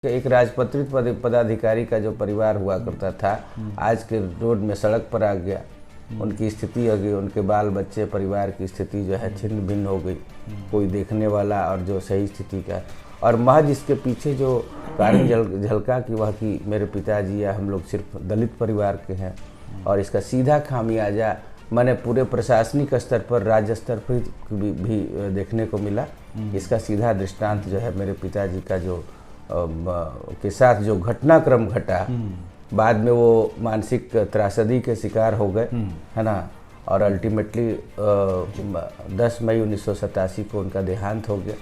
एक राजपत्रित पदाधिकारी का जो परिवार हुआ करता था, आज के रोड में सड़क पर आ गया। उनकी स्थिति हो गई, उनके बाल बच्चे परिवार की स्थिति जो है छिन्न भिन्न हो गई। कोई देखने वाला और जो सही स्थिति का, और महज इसके पीछे जो कारण झलका कि वह कि मेरे पिताजी या हम लोग सिर्फ दलित परिवार के हैं, और इसका सीधा खामियाजा मैंने पूरे प्रशासनिक स्तर पर, राज्य स्तर पर भी देखने को मिला। इसका सीधा दृष्टांत जो है मेरे पिताजी का जो के साथ जो घटनाक्रम घटा, बाद में वो मानसिक त्रासदी के शिकार हो गए, है ना। और अल्टीमेटली 10 मई 1987 को उनका देहांत हो गया।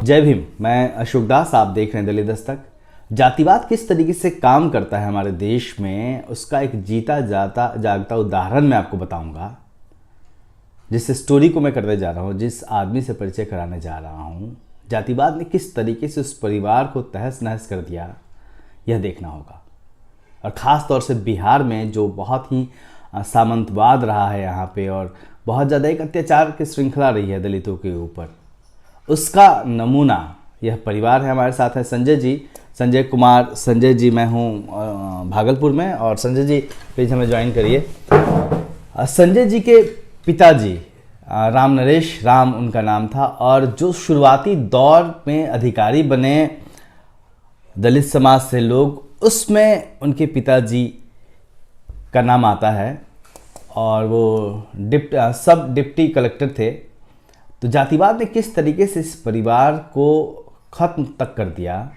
जय भीम। मैं अशोक दास, आप देख रहे हैं दलित दस्तक। जातिवाद किस तरीके से काम करता है हमारे देश में, उसका एक जीता जागता उदाहरण मैं आपको बताऊंगा। जिस स्टोरी को मैं करने जा रहा हूँ, जिस आदमी से परिचय कराने जा रहा हूँ, जातिवाद ने किस तरीके से उस परिवार को तहस नहस कर दिया, यह देखना होगा। और ख़ास तौर से बिहार में जो बहुत ही सामंतवाद रहा है यहाँ पे, और बहुत ज़्यादा एक अत्याचार की श्रृंखला रही है दलितों के ऊपर, उसका नमूना यह परिवार है। हमारे साथ है संजय जी, संजय कुमार। संजय जी, मैं हूँ भागलपुर में, और संजय जी प्लीज़ हमें ज्वाइन करिए। संजय जी के पिताजी राम नरेश राम उनका नाम था, और जो शुरुआती दौर में अधिकारी बने दलित समाज से लोग, उसमें उनके पिताजी का नाम आता है, और वो सब डिप्टी कलेक्टर थे। तो जातिवाद ने किस तरीके से इस परिवार को खत्म तक कर दिया,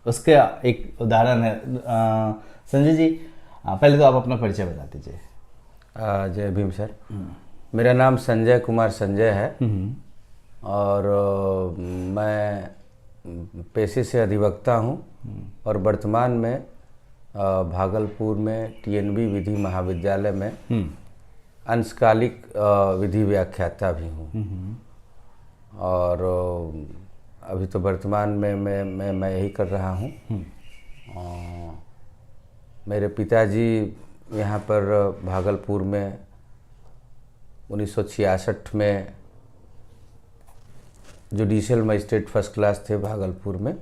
उसका एक उदाहरण है। संजय जी, पहले तो आप अपना परिचय बता दीजिए। जय भीम सर। मेरा नाम संजय कुमार संजय है, और मैं पेशे से अधिवक्ता हूँ, और वर्तमान में भागलपुर में टीएनबी विधि महाविद्यालय में अंशकालिक विधि व्याख्याता भी हूँ। और अभी तो वर्तमान में मैं यही कर रहा हूँ। मेरे पिताजी यहाँ पर भागलपुर में 1966 में जुडिशियल मजिस्ट्रेट फर्स्ट क्लास थे भागलपुर में,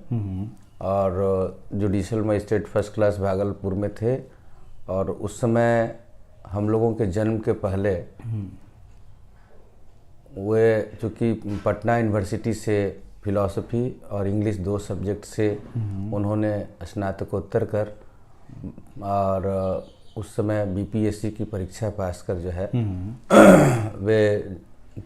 और judicial magistrate first class Bhagalpur में थे। और उस समय हम लोगों के जन्म के पहले वे चूँकि पटना यूनिवर्सिटी से फिलॉसफी और इंग्लिश 2 सब्जेक्ट से उन्होंने स्नातकोत्तर कर, और उस समय बीपीएससी की परीक्षा पास कर जो है वे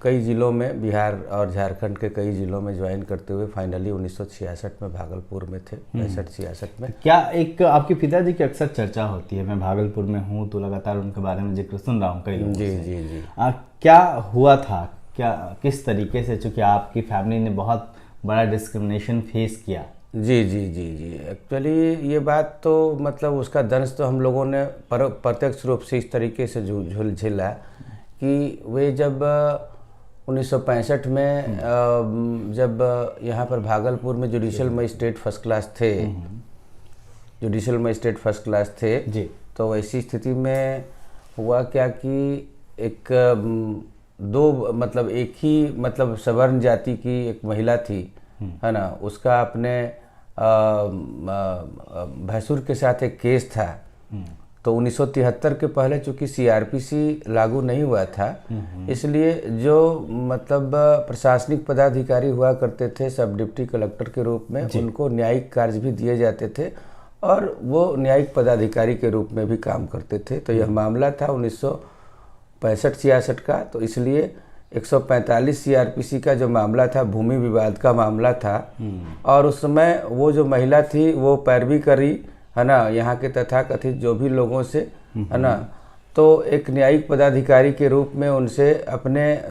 कई ज़िलों में, बिहार और झारखंड के कई ज़िलों में ज्वाइन करते हुए फाइनली 1966 में भागलपुर में थे, 65-66 में। क्या एक आपके पिताजी की अक्सर चर्चा होती है, मैं भागलपुर में हूँ तो लगातार उनके बारे में जिक्र सुन रहा हूँ कई लोगों से। जी। क्या हुआ था, क्या किस तरीके से, चूँकि आपकी फैमिली ने बहुत बड़ा डिस्क्रिमिनेशन फेस किया? जी। एक्चुअली ये बात तो मतलब उसका दंश तो हम लोगों ने प्रत्यक्ष रूप से इस तरीके से झेला कि वे जब 1965 में जब यहाँ पर भागलपुर में जुडिशियल मजिस्ट्रेट फर्स्ट क्लास थे, जुडिशियल मजिस्ट्रेट फर्स्ट क्लास थे जी, तो ऐसी स्थिति में हुआ क्या कि एक एक ही सवर्ण जाति की एक महिला थी, है ना, उसका अपने भैंसुर के साथ एक केस था। तो 1973 के पहले चूंकि सीआरपीसी लागू नहीं हुआ था, इसलिए जो प्रशासनिक पदाधिकारी हुआ करते थे सब डिप्टी कलेक्टर के रूप में, उनको न्यायिक कार्य भी दिए जाते थे, और वो न्यायिक पदाधिकारी के रूप में भी काम करते थे। तो यह मामला था 1965-66 का। तो इसलिए 145 सीआरपीसी का जो मामला था, भूमि विवाद का मामला था, और उस समय वो जो महिला थी वो पैरवी करी, है ना, यहाँ के तथाकथित जो भी लोगों से, है ना। तो एक न्यायिक पदाधिकारी के रूप में उनसे अपने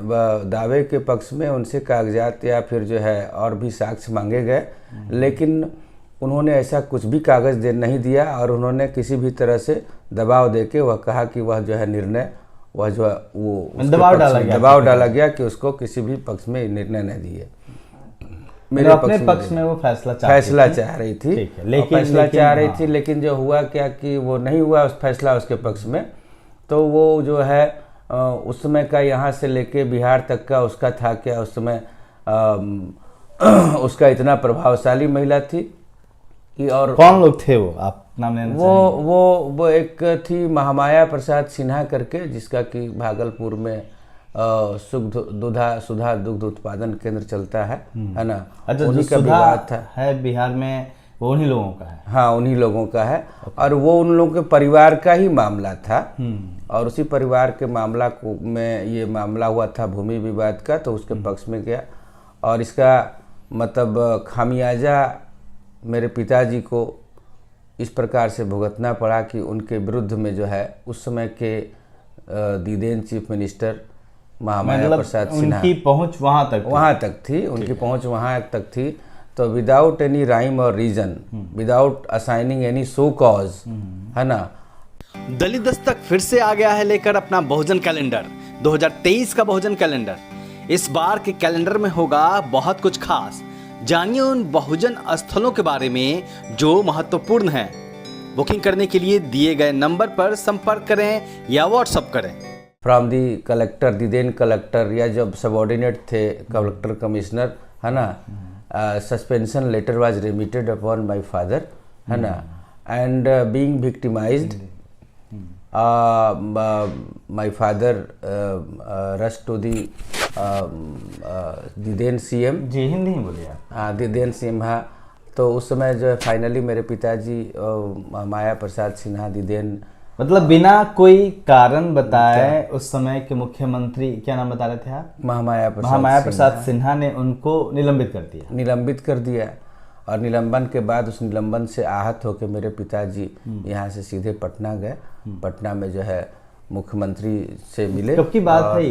दावे के पक्ष में उनसे कागजात या फिर जो है और भी साक्ष्य मांगे गए, लेकिन उन्होंने ऐसा कुछ भी कागज नहीं दिया, और उन्होंने किसी भी तरह से दबाव देके वह कहा कि वह जो है निर्णय, वह जो वो दबाव डाला गया कि उसको किसी भी पक्ष में निर्णय न दिए। मेरे अपने पक्ष में वो फैसला चाह रही थी, लेकिन जो हुआ क्या कि वो नहीं हुआ उस फैसला उसके पक्ष में। तो वो जो है उस समय का यहाँ से लेके बिहार तक का उसका था क्या, उस समय उसका इतना प्रभावशाली महिला थी कि, और कौन लोग थे वो, आप नाम लेना चाहेंगे? वो एक थी महामाया प्रसाद सिन्हा करके, जिसका कि भागलपुर में सुधा दुग्ध उत्पादन केंद्र चलता है ना। अच्छा, उन्हीं जो का सुधा विवाद था है बिहार में, वो उन्हीं लोगों का है? हाँ, उन्हीं लोगों का है। और वो उन लोगों के परिवार का ही मामला था। और उसी परिवार के मामला को में ये मामला हुआ था भूमि विवाद का, तो उसके पक्ष में गया। और इसका मतलब खामियाजा मेरे पिताजी को इस प्रकार से भुगतना पड़ा कि उनके विरुद्ध में जो है उस समय के दीदेन चीफ मिनिस्टर महामाया प्रसाद सिन्हा, उनकी पहुंच वहां तक थी, उनकी पहुंच वहां तक थी। तो विदाउट एनी राइम और reason, without assigning any so cause, है ना। दलित दस्तक फिर से आ गया है लेकर अपना बहुजन कैलेंडर, 2023 का बहुजन कैलेंडर। इस बार के कैलेंडर में होगा बहुत कुछ खास। जानिए उन बहुजन स्थलों के बारे में जो महत्वपूर्ण हैं। बुकिंग करने के लिए दिए गए नंबर पर संपर्क करें या व्हाट्सएप करें। From the collector, the then collector, या जब सबऑर्डिनेट थे कलेक्टर कमिश्नर, है ना, suspension letter was remitted upon my father, है ना, and being victimised my father rush to the the then CM. जी, हिंदी ही बोलिए आप। हाँ, दीदेन सीएम। हाँ, तो उस समय जो है फाइनली मेरे पिताजी माया प्रसाद सिन्हा दीदेन, मतलब बिना कोई कारण बताए उस समय के मुख्यमंत्री, क्या नाम बता रहे थे आप? महामाया प्रसाद सिन्हा ने उनको निलंबित कर दिया। और निलंबन के बाद उस निलंबन से आहत होकर मेरे पिताजी यहाँ से सीधे पटना गए। पटना में जो है मुख्यमंत्री से मिले। कब की बात है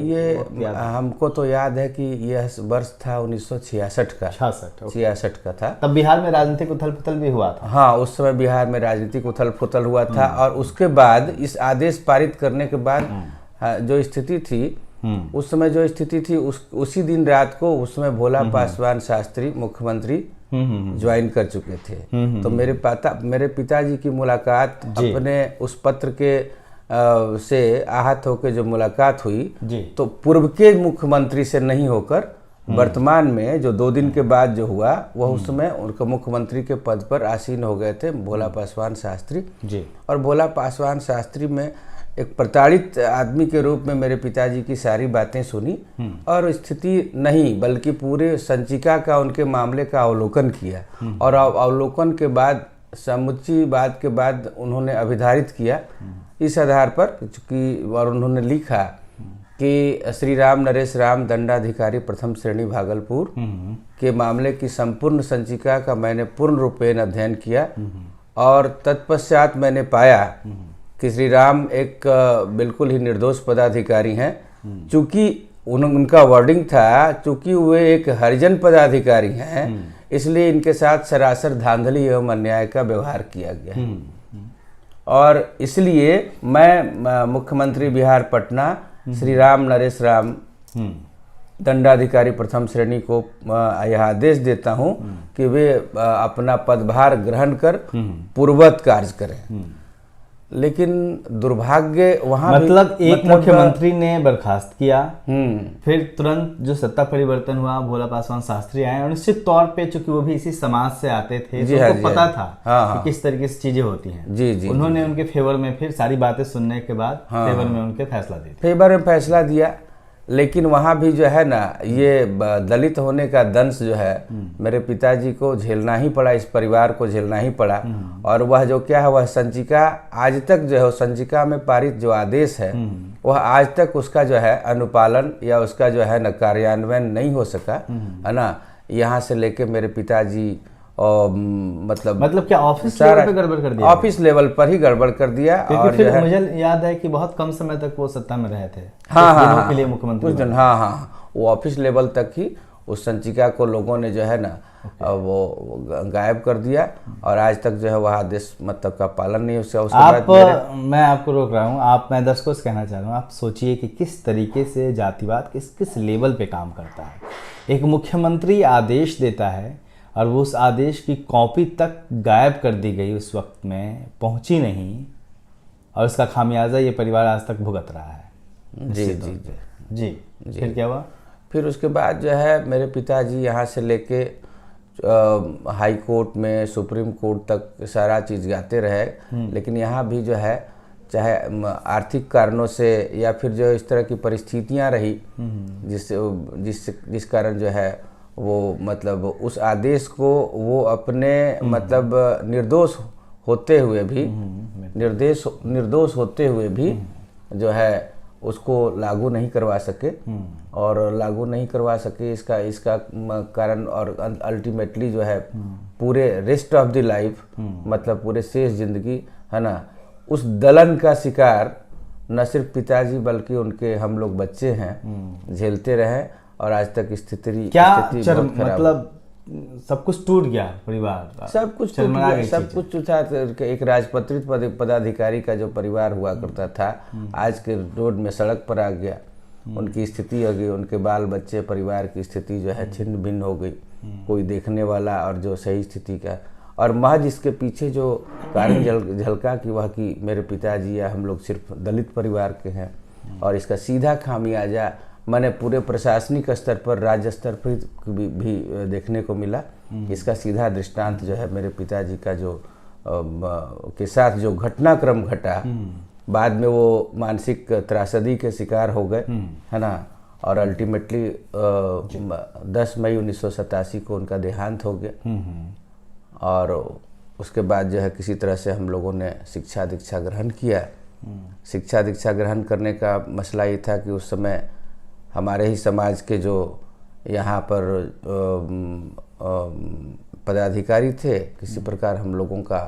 ये हमको तो याद है कि यह वर्ष था 1966 का, 66 का था। तब बिहार में राजनीतिक उथल पुथल भी हुआ था। हाँ, उस समय बिहार में राजनीतिक उथल पुथल हुआ था। और उसके बाद इस आदेश पारित करने के बाद जो स्थिति थी, उस समय जो स्थिति थी, उसी दिन रात को उसमें भोला पासवान शास्त्री मुख्यमंत्री ज्वाइन कर चुके थे। तो मेरे पिताजी की मुलाकात अपने उस पत्र के से आहत होकर जो मुलाकात हुई, तो पूर्व के मुख्यमंत्री से नहीं होकर वर्तमान में जो 2 दिन के बाद जो हुआ, वह उस समय उनका मुख्यमंत्री के पद पर आसीन हो गए थे भोला पासवान शास्त्री जी। और भोला पासवान शास्त्री में एक प्रताड़ित आदमी के रूप में मेरे पिताजी की सारी बातें सुनी और स्थिति नहीं बल्कि पूरे संचिका का, उनके मामले का अवलोकन किया। और अवलोकन के बाद समुच्ची बात के बाद उन्होंने अभिधारित किया इस आधार पर, चूँकि और उन्होंने लिखा कि श्री राम नरेश राम दंडाधिकारी प्रथम श्रेणी भागलपुर के मामले की संपूर्ण संचिका का मैंने पूर्ण रूपेण अध्ययन किया और तत्पश्चात मैंने पाया कि श्री राम एक बिल्कुल ही निर्दोष पदाधिकारी हैं। चूँकि उनका वर्डिंग था, चूँकि वे एक हरिजन पदाधिकारी हैं, इसलिए इनके साथ सरासर धांधली एवं अन्याय का व्यवहार किया गया। और इसलिए मैं मुख्यमंत्री बिहार पटना श्री राम नरेश राम दंडाधिकारी प्रथम श्रेणी को यह आदेश देता हूं कि वे अपना पदभार ग्रहण कर पूर्ववत कार्य करें। लेकिन दुर्भाग्य वहां मतलब एक मुख्यमंत्री ने बर्खास्त किया, फिर तुरंत जो सत्ता परिवर्तन हुआ, भोला पासवान शास्त्री आए और निश्चित तौर पे चूंकि वो भी इसी समाज से आते थे तो उनको पता था कि किस तरीके से चीजें होती हैं। उन्होंने उनके फेवर में फिर सारी बातें सुनने के बाद फेवर में उनके फैसला दिया। लेकिन वहाँ भी जो है ना, ये दलित होने का दंश जो है मेरे पिताजी को झेलना ही पड़ा, इस परिवार को झेलना ही पड़ा। और वह जो क्या है, वह संचिका आज तक जो है, संचिका में पारित जो आदेश है वह आज तक उसका जो है अनुपालन या उसका जो है न कार्यान्वयन नहीं हो सका, है ना। यहाँ से लेके मेरे पिताजी और मतलब क्या ऑफिस लेवल पे गड़बड़ कर दिया? ऑफिस लेवल पर ही गड़बड़ कर दिया। और फिर मुझे याद है कि बहुत कम समय तक वो सत्ता में रहे थे। हाँ, के लिए मुख्यमंत्री। हाँ, वो ऑफिस लेवल तक ही उस संचिका को लोगों ने जो है ना वो गायब कर दिया और आज तक जो है वह आदेश मतलब का पालन नहीं हो सका। मैं आपको रोक रहा हूँ, मैं दर्शकों से कहना चाह रहा हूँ, आप सोचिए कि किस तरीके से जातिवाद किस लेवल पे काम करता है। एक मुख्यमंत्री आदेश देता है और वो उस आदेश की कॉपी तक गायब कर दी गई, उस वक्त में पहुंची नहीं, और उसका खामियाजा ये परिवार आज तक भुगत रहा है। जी जी जी जी फिर क्या हुआ? फिर उसके बाद जो है मेरे पिताजी यहाँ से लेके हाई कोर्ट में, सुप्रीम कोर्ट तक सारा चीज़ जाते रहे, लेकिन यहाँ भी जो है चाहे आर्थिक कारणों से या फिर जो इस तरह की परिस्थितियाँ रही जिस कारण जो है वो मतलब उस आदेश को वो अपने मतलब निर्दोष होते हुए भी जो है उसको लागू नहीं करवा सके। और लागू नहीं करवा सके इसका कारण और अल्टीमेटली जो है पूरे रेस्ट ऑफ द लाइफ मतलब पूरे शेष जिंदगी है ना उस दलन का शिकार न सिर्फ पिताजी बल्कि उनके हम लोग बच्चे हैं झेलते रहे। और आज तक स्थिति बहुत खराब मतलब सब कुछ टूट गया, परिवार सब कुछ टूट गया, सब कुछ टूटा। एक राजपत्रित पदाधिकारी का जो परिवार हुआ करता था आज के रोड में सड़क पर आ गया, उनकी स्थिति हो गई, उनके बाल बच्चे परिवार की स्थिति जो है छिन्न भिन्न हो गई, कोई देखने वाला और जो सही स्थिति का। और महज इसके पीछे जो कारण झलका कि वह कि मेरे पिताजी या हम लोग सिर्फ दलित परिवार के हैं, और इसका सीधा खामियाजा मैंने पूरे प्रशासनिक स्तर पर, राज्य स्तर पर भी देखने को मिला। इसका सीधा दृष्टांत जो है मेरे पिताजी का जो के साथ जो घटनाक्रम घटा, बाद में वो मानसिक त्रासदी के शिकार हो गए है ना। और अल्टीमेटली 10 मई 1987 को उनका देहांत हो गया। और उसके बाद जो है किसी तरह से हम लोगों ने शिक्षा दीक्षा ग्रहण किया। शिक्षा दीक्षा ग्रहण करने का मसला ये था कि उस समय हमारे ही समाज के जो यहाँ पर पदाधिकारी थे, किसी प्रकार हम लोगों का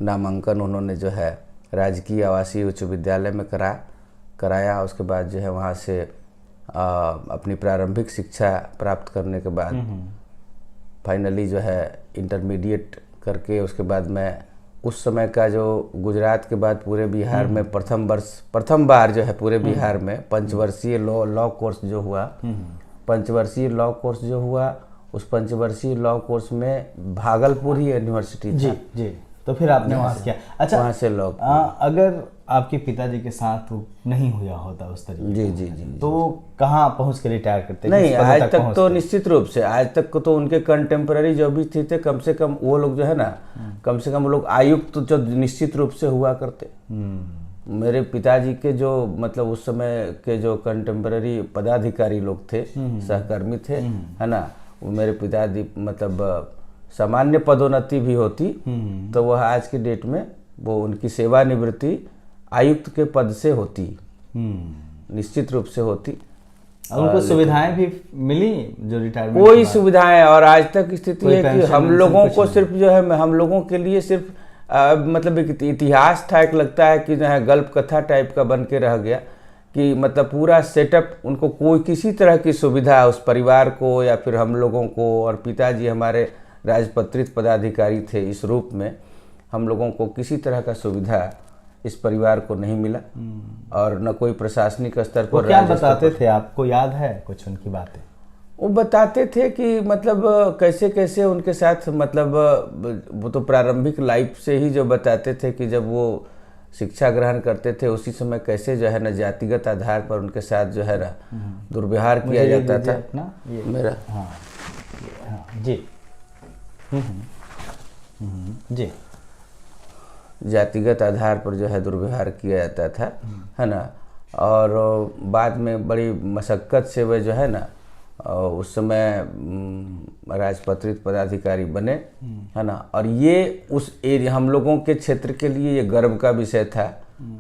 नामांकन उन्होंने जो है राजकीय आवासीय उच्च विद्यालय में कराया। उसके बाद जो है वहाँ से अपनी प्रारंभिक शिक्षा प्राप्त करने के बाद फाइनली जो है इंटरमीडिएट करके उसके बाद मैं उस समय का जो गुजरात के बाद पूरे बिहार में प्रथम बार जो है पूरे बिहार में पंचवर्षीय लॉ कोर्स जो हुआ, पंचवर्षीय लॉ कोर्स जो हुआ, उस पंचवर्षीय लॉ कोर्स में भागलपुर ही यूनिवर्सिटी था। जी तो फिर आपने वहाँ से किया। अच्छा, वहाँ से लॉ अगर आपके पिताजी के साथ नहीं हुआ होता उस तरीके जी तो वो कहाँ पहुँच के रिटायर करते? नहीं, आज तक तो निश्चित रूप से आज तक को तो उनके कंटेम्पररी जो भी थे कम से कम वो लोग जो है ना कम से कम वो लोग आयुक्त जो निश्चित रूप से हुआ करते। मेरे पिताजी के जो मतलब उस समय के जो कंटेम्पररी पदाधिकारी लोग थे, सहकर्मी थे है ना, वो मेरे पिताजी मतलब सामान्य पदोन्नति भी होती तो वह आज की डेट में वो उनकी सेवानिवृत्ति आयुक्त के पद से होती, निश्चित रूप से होती। उनको सुविधाएं भी मिली जो रिटायरमेंट कोई सुविधाएं। और आज तक स्थिति है कि हम लोगों को सिर्फ जो है हम लोगों के लिए सिर्फ मतलब एक इतिहास था, एक लगता है कि जो है गल्प कथा टाइप का बन के रह गया कि मतलब पूरा सेटअप उनको कोई किसी तरह की सुविधा उस परिवार को या फिर हम लोगों को, और पिताजी हमारे राजपत्रित पदाधिकारी थे, इस रूप में हम लोगों को किसी तरह का सुविधा इस परिवार को नहीं मिला। और न कोई प्रशासनिक स्तर पर। क्या बताते थे, आपको याद है कुछ उनकी बातें? वो बताते थे कि मतलब कैसे कैसे उनके साथ मतलब वो तो प्रारंभिक लाइफ से ही जो बताते थे कि जब वो शिक्षा ग्रहण करते थे उसी समय कैसे जो है ना जातिगत आधार पर उनके साथ जो है ना दुर्व्यवहार किया जाता था। मेरा जी जी जातिगत आधार पर जो है दुर्व्यवहार किया जाता था है ना। और बाद में बड़ी मशक्क़त से वे जो है ना उस समय राजपत्रित पदाधिकारी बने है ना। और ये उस एरिया हम लोगों के क्षेत्र के लिए ये गर्व का विषय था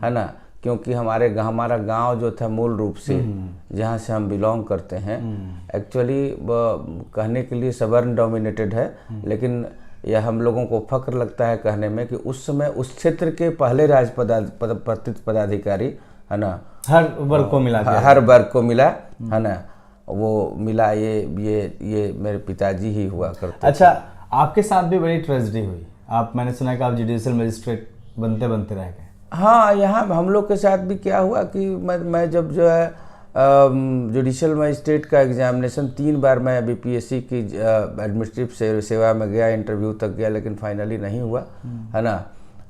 है ना, क्योंकि हमारा गांव जो था मूल रूप से जहाँ से हम बिलोंग करते हैं एक्चुअली कहने के लिए सवर्ण डोमिनेटेड है, लेकिन यह हम लोगों को फक्र लगता है कहने में कि उस समय उस क्षेत्र के पहले राजपत्रित पदाधिकारी है ना, हर वर्ग को मिला है ना, वो मिला ये मेरे पिताजी ही हुआ करते। अच्छा, आपके साथ भी बड़ी ट्रेजेडी हुई। मैंने सुना कि आप जुडिशियल मजिस्ट्रेट बनते रह गए। हाँ, यहाँ हम लोग के साथ भी क्या हुआ कि मैं जब जो है जुडिशियल मजिस्ट्रेट का एग्जामिनेशन 3 बार मैं बीपीएससी की एडमिनिस्ट्रेटिव सेवा में गया, इंटरव्यू तक गया, लेकिन फाइनली नहीं हुआ है ना।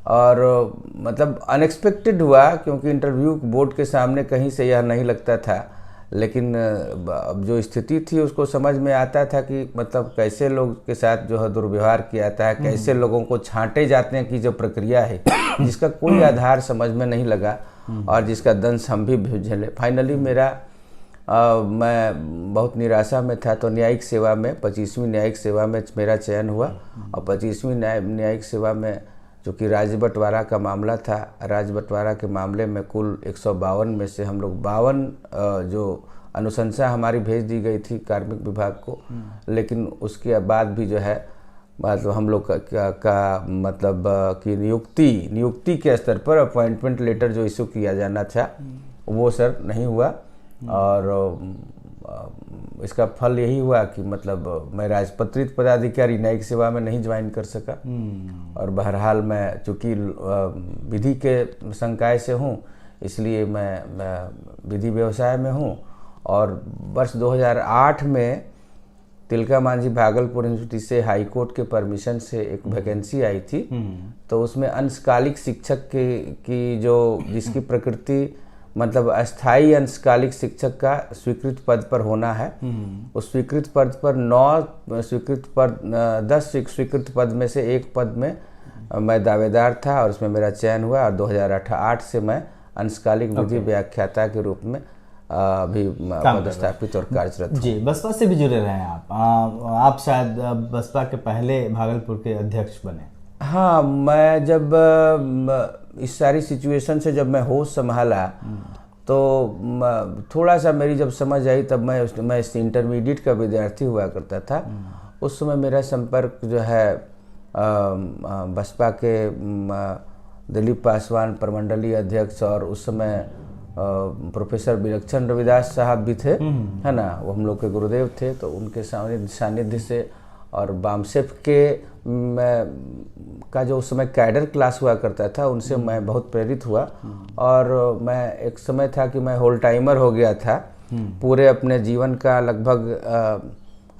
और मतलब अनएक्सपेक्टेड हुआ, क्योंकि इंटरव्यू बोर्ड के सामने कहीं से यह नहीं लगता था। लेकिन अब जो स्थिति थी उसको समझ में आता था कि मतलब कैसे लोग के साथ जो है दुर्व्यवहार किया जाता है, कैसे लोगों को छांटे जाते हैं, कि जो प्रक्रिया है जिसका कोई आधार समझ में नहीं लगा और जिसका दंश हम भी झेले। फाइनली मैं बहुत निराशा में था, तो न्यायिक सेवा में 25वीं न्यायिक सेवा में मेरा चयन हुआ। और 25वीं न्यायिक सेवा में जो कि राज्य बंटवारा का मामला था, राज्य बंटवारा के मामले में कुल 152 में से हम लोग 52 जो अनुशंसा हमारी भेज दी गई थी कार्मिक विभाग को, लेकिन उसके बाद भी जो है मतलब हम लोग का मतलब कि नियुक्ति के स्तर पर अपॉइंटमेंट लेटर जो इशू किया जाना था वो सर नहीं हुआ। और इसका फल यही हुआ कि मतलब मैं राजपत्रित पदाधिकारी न्यायिक सेवा में नहीं ज्वाइन कर सका। और बहरहाल मैं चूँकि विधि के संकाय से हूँ, इसलिए मैं विधि व्यवसाय में हूँ। और वर्ष 2008 में तिलका मांझी भागलपुर यूनिवर्सिटी से हाई कोर्ट के परमिशन से एक वैकेंसी आई थी, तो उसमें अंशकालिक शिक्षक की जो जिसकी प्रकृति मतलब अस्थाई अंशकालिक शिक्षक का स्वीकृत पद पर होना है, उस स्वीकृत पद पर 10 स्वीकृत पद में से एक पद में मैं दावेदार था और उसमें मेरा चयन हुआ। और 2008 से मैं अंशकालिक विधि व्याख्याता के रूप में अभी पदस्थापित और कार्यरत हूं। जी, बसपा से भी जुड़े रहे हैं आप शायद बसपा के पहले भागलपुर के अध्यक्ष बने। हाँ, मैं जब इस सारी सिचुएशन से जब मैं होश संभाला तो थोड़ा सा मेरी जब समझ आई, तब मैं इस इंटरमीडिएट का विद्यार्थी हुआ करता था। उस समय मेरा संपर्क जो है बसपा के दिलीप पासवान प्रमंडलीय अध्यक्ष और उस समय प्रोफेसर विलक्षण रविदास साहब भी थे, है ना, वो हम लोग के गुरुदेव थे। तो उनके सानिध्य से और बामसेफ के का जो उस समय कैडर क्लास हुआ करता था, उनसे मैं बहुत प्रेरित हुआ। और मैं एक समय था कि मैं होल टाइमर हो गया था। पूरे अपने जीवन का लगभग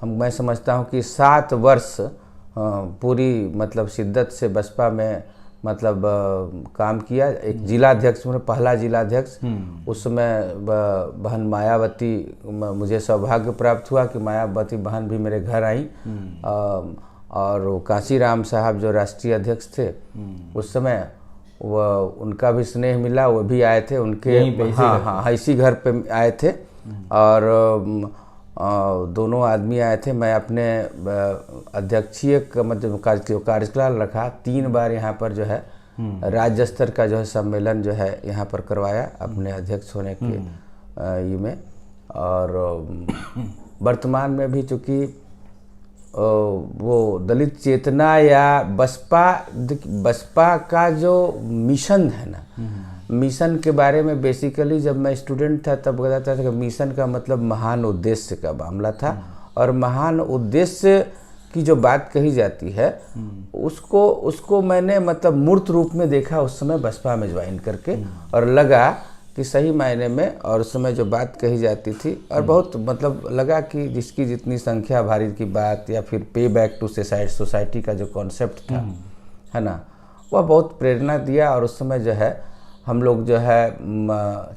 मैं समझता हूँ कि 7 वर्ष पूरी मतलब शिद्दत से बसपा में मतलब काम किया। एक जिला अध्यक्ष, मैंने पहला जिला अध्यक्ष। उस समय बहन मायावती, मुझे सौभाग्य प्राप्त हुआ कि मायावती बहन भी मेरे घर आई। और काशीराम साहब जो राष्ट्रीय अध्यक्ष थे उस समय, वह उनका भी स्नेह मिला, वो भी आए थे उनके, हाँ इसी घर पे आए थे। और दोनों आदमी आए थे। मैं अपने अध्यक्षीय मतलब कार्यकाल रखा। 3 बार यहाँ पर जो है राज्य स्तर का जो है सम्मेलन जो है यहाँ पर करवाया अपने अध्यक्ष होने के ये में। और वर्तमान में भी चूँकि वो दलित चेतना या बसपा का जो मिशन है ना, मिशन के बारे में बेसिकली जब मैं स्टूडेंट था तब बताता था कि मिशन का मतलब महान उद्देश्य का मामला था। और महान उद्देश्य की जो बात कही जाती है उसको मैंने मतलब मूर्त रूप में देखा उस समय बसपा में ज्वाइन करके। और लगा कि सही मायने में और उस समय जो बात कही जाती थी और बहुत मतलब लगा कि जिसकी जितनी संख्या भारी की बात या फिर पे बैक टू सोसाइटी का जो कॉन्सेप्ट था, है ना, वह बहुत प्रेरणा दिया। और उस समय जो है हम लोग जो है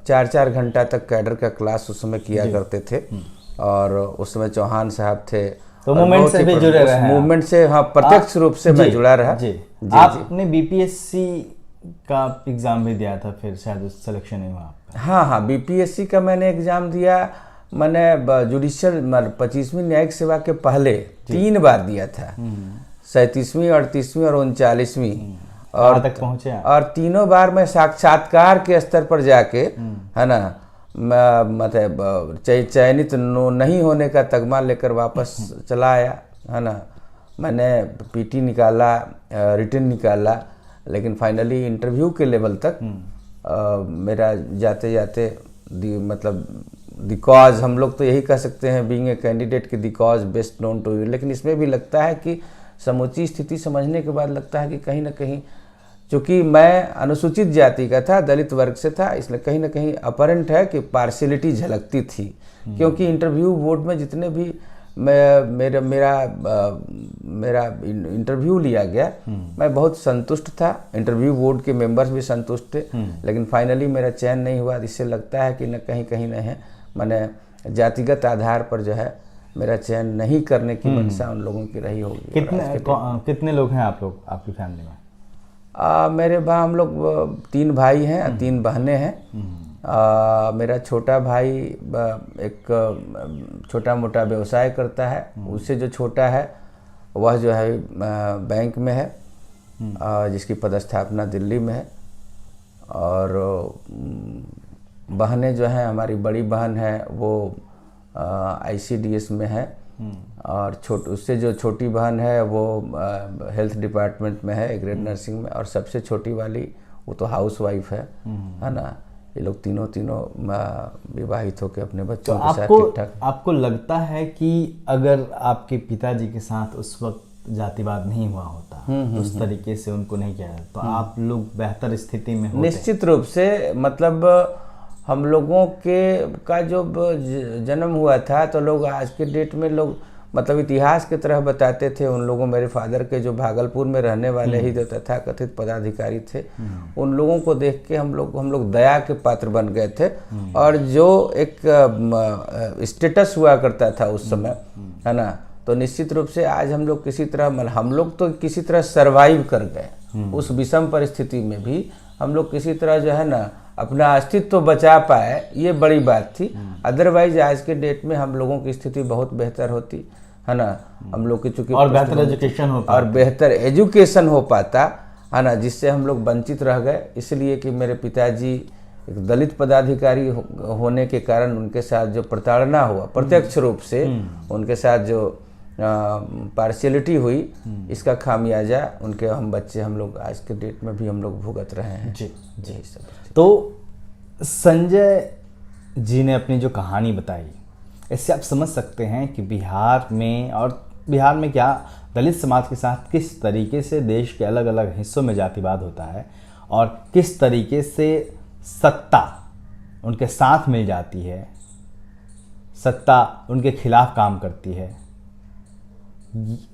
4-4 घंटा तक कैडर का क्लास उस समय किया करते थे। और उस समय चौहान साहब थे, तो मूवमेंट से भी जुड़े रहे हैं। मूवमेंट से हाँ प्रत्यक्ष रूप से मैं जुड़ा रहा। आपने बीपीएससी का एग्जाम भी दिया था, फिर शायद उस सिलेक्शन नहीं हुआ आपका? हाँ, बीपीएससी का मैंने एग्जाम दिया। मैंने जुडिशियल 25वीं न्यायिक सेवा के पहले 3 बार दिया था, 37वीं, 38वीं और 39वीं। और तक पहुंचे और तीनों बार मैं साक्षात्कार के स्तर पर जाके, है ना, मतलब चयनित नहीं होने का तगमा लेकर वापस चला आया, है ना। मैंने पीटी निकाला, रिटन निकाला, लेकिन फाइनली इंटरव्यू के लेवल तक मेरा जाते जाते मतलब द कॉज, हम लोग तो यही कह सकते हैं बीइंग ए कैंडिडेट कि the cause best known to you. लेकिन इसमें भी लगता है कि समूची स्थिति समझने के बाद लगता है कि कहीं ना कहीं, चूँकि मैं अनुसूचित जाति का था, दलित वर्ग से था, इसलिए कहीं ना कहीं अपरेंट है कि पार्शियलिटी झलकती थी। क्योंकि इंटरव्यू बोर्ड में जितने भी मेरा इंटरव्यू लिया गया, मैं बहुत संतुष्ट था, इंटरव्यू बोर्ड के मेंबर्स भी संतुष्ट थे, लेकिन फाइनली मेरा चयन नहीं हुआ। इससे लगता है कि न कहीं न है मैंने जातिगत आधार पर जो है मेरा चयन नहीं करने की मंशा उन लोगों की रही होगी। कितने लोग हैं आप लोग आपकी फैमिली में? मेरे हम लोग 3 भाई हैं, 3 बहनें हैं। मेरा छोटा भाई एक छोटा मोटा व्यवसाय करता है, उससे जो छोटा है वह जो है बैंक में है, जिसकी पदस्थापना दिल्ली में है। और बहनें जो हैं, हमारी बड़ी बहन है वो ICDS में है, और उससे जो छोटी बहन है वो हेल्थ डिपार्टमेंट में है, ग्रेड नर्सिंग में। और सबसे छोटी वाली वो तो हाउस वाइफ है ना। ये लोग तीनों विवाहित होकर अपने बच्चों के साथ ठीक ठाक। आपको लगता है कि अगर आपके पिताजी के साथ उस वक्त जातिवाद नहीं हुआ होता, तो उस तरीके से उनको नहीं किया जाता, तो आप लोग बेहतर स्थिति में होते? निश्चित रूप से, मतलब हम लोगों का जो जन्म हुआ था तो लोग आज के डेट में लोग मतलब इतिहास की तरह बताते थे। उन लोगों, मेरे फादर के जो भागलपुर में रहने वाले ही जो तथाकथित पदाधिकारी थे, उन लोगों को देख के हम लोग दया के पात्र बन गए थे। और जो एक स्टेटस हुआ करता था उस समय, है ना, तो निश्चित रूप से आज हम लोग किसी तरह, हम लोग तो किसी तरह सरवाइव कर गए उस विषम परिस्थिति में भी। हम लोग किसी तरह जो है ना अपना अस्तित्व तो बचा पाए, ये बड़ी बात थी। अदरवाइज आज के डेट में हम लोगों की स्थिति बहुत बेहतर होती, है ना। हम लोग की चूंकि और बेहतर एजुकेशन हो और बेहतर एजुकेशन हो पाता, है ना, जिससे हम लोग वंचित रह गए। इसलिए कि मेरे पिताजी एक दलित पदाधिकारी होने के कारण उनके साथ जो प्रताड़ना हुआ, प्रत्यक्ष रूप से उनके साथ जो पार्शियलिटी हुई, इसका खामियाजा उनके हम बच्चे, हम लोग आज के डेट में भी हम लोग भुगत रहे हैं। जी जी। तो संजय जी ने अपनी जो कहानी बताई, इससे आप समझ सकते हैं कि बिहार में क्या दलित समाज के साथ किस तरीके से देश के अलग अलग हिस्सों में जातिवाद होता है, और किस तरीके से सत्ता उनके साथ मिल जाती है, सत्ता उनके खिलाफ काम करती है।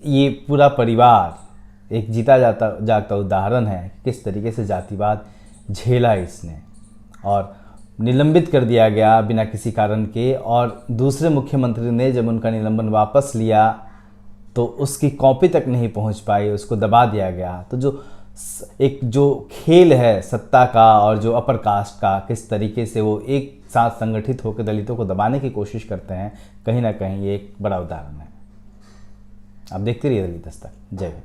ये पूरा परिवार एक जीता जागता उदाहरण है किस तरीके से जातिवाद झेला इसने, और निलंबित कर दिया गया बिना किसी कारण के। और दूसरे मुख्यमंत्री ने जब उनका निलंबन वापस लिया तो उसकी कॉपी तक नहीं पहुंच पाई, उसको दबा दिया गया। तो जो खेल है सत्ता का और जो अपर कास्ट का, किस तरीके से वो एक साथ संगठित होकर दलितों को दबाने की कोशिश करते हैं, कहीं ना कहीं ये एक बड़ा उदाहरण है। आप देखते रहिए दलित दस्तक। जय हिंद।